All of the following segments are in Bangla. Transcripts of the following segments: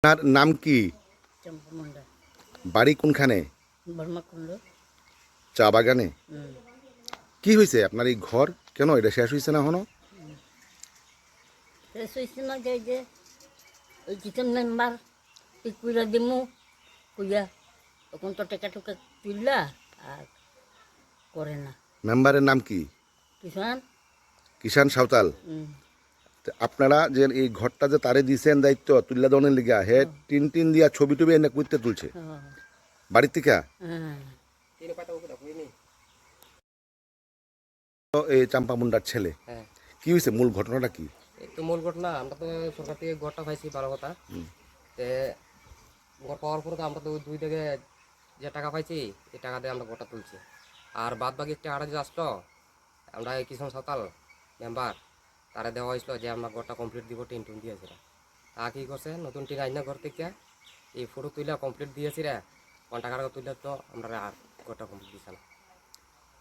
আপনার নাম কি? চম্পা মুন্ডা, বাড়ি কোনখানে? বর্মাকুণ্ড। চা বাগানে। কি হয়েছে আপনার এই ঘর? কেন এটা শেষ হয়েছে না এখনো? শেষ হয়েছে না যে ওই কিচেন মেম্বার ঠিক কুইরা দিমু কুইয়া তখন তো টেকা টুকা তুললা আর করে না মেম্বারের নাম কি? কিষান। কিষান সাঁওতাল। তো আপনারা যে এই ঘরটা যে তারে দিয়েছেন দায়িত্ব তুল্লা দনের লিগা হে টিন দিয়া ছবি টবি এনে কুইতে তুলছে বাড়ির থেকে। হ্যাঁ, তো এই চাম্পা মুন্ডার ছেলে, হ্যাঁ, কি হয়েছে মূল ঘটনাটা কি? এই তো মূল ঘটনা। আমরা তো সরকার থেকে ঘরটা পাইছি ভালো কথা। তে ঘর পাওয়ার পরে তো আমরা তো দুই থেকে যে টাকা পাইছি এই টাকা দিয়ে আমরা ঘরটা তুলছি। আর বাদ বাকি টাকাটা যে আসলো আমরা এই কিষান সাঁওতাল মেম্বার তারা দেওয়া হয়েছিল যে আমরা ঘরটা কমপ্লিট দিব, টিন টুন দিয়েছি। তা কী করছে নতুন টিন আইনা ঘর থেকে এই ফটো তুলে কমপ্লিট দিয়েছি রে, কোন টাকাটা তুললে তো আমরা আর ঘরটা কমপ্লিট দিছি না।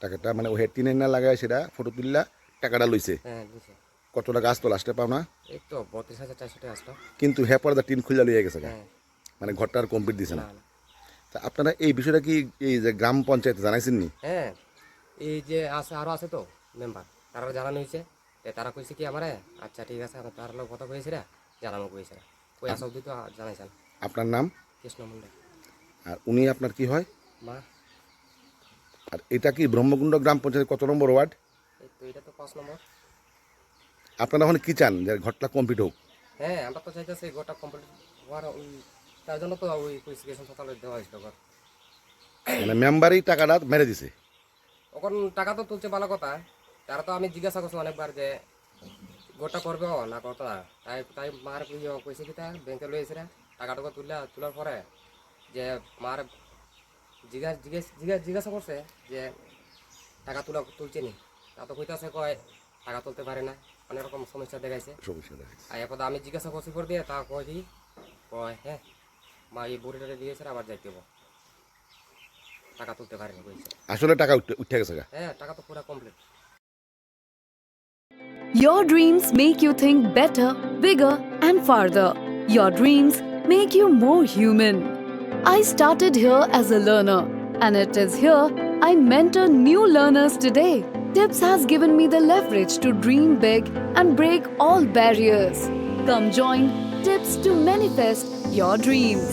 টাকাটা মানে ওই টিনে না লাগায় সেটা ফটো তুললা টাকাটা লইছে। হ্যাঁ দিছে। কত টাকা আসতো লাস্টে পাও না? এই তো 32,400 টাকা আসলো। কিন্তু হে পরে টিন খুলে লইয়া গেছে গা। হ্যাঁ, মানে ঘরটা আর কমপ্লিট দিছে না। না না। তা আপনারা এই বিষয়টা কি এই যে গ্রাম পঞ্চায়েত জানাইছেন নি? হ্যাঁ, এই যে আছে আরও আছে তো মেম্বার, তারা জানানো হয়েছে। তারা কইছে কি আমারে আচ্ছা ঠিক আছে আমি তার লোক কথা কইছি রে, জানানো কইছে রে কই আসা অব্দি তো জানাইছেন। আপনার নাম? কৃষ্ণ মুন্ডা। আর উনি আপনার কি হয়? মা। আর এটা কি ব্রহ্মকুণ্ড গ্রাম পঞ্চায়েত কত নম্বর ওয়ার্ড? এই তো এটা তো 5 নম্বর। আপনারা এখন কি চান যে ঘরটা কমপ্লিট হোক? হ্যাঁ, আমরা তো চাইতেছি ঘরটা কমপ্লিট হওয়ার তার জন্য তো ওই কুইসিকেশন সকালে দেওয়া হয়েছিল ঘর। মানে মেম্বারই টাকাটা মেরে দিছে। এখন টাকা তো তুলছে ভালো কথা। তারা তো আমি জিজ্ঞাসা করছি অনেকবার যে ঘরটা করবে না করতো না। তাই তাই মার কইছে কি তা ব্যাংকে লই এসে টাকাটা তোলার পরে যে মার জিজ্ঞাসা করছে যে টাকা তুলছে নি। তা তো কইতাছে কয় টাকা তুলতে পারে না, অনেক রকম সমস্যা দেখাইছে। আর এরপর আমি জিজ্ঞাসা করছি পর দিয়ে তা কয় কি কয় হ্যাঁ মা এই বড়িটা দিয়েছে আবার যাইতে হবো, টাকা তুলতে পারেনি কইছে। আসলে টাকা উঠে গেছে গা। হ্যাঁ, টাকা তো পুরো complete. Your dreams make you think better, bigger, and farther. Your dreams make you more human. I started here as a learner, and it is here I mentor new learners today. Tips has given me the leverage to dream big and break all barriers. Come join Tips to manifest your dreams.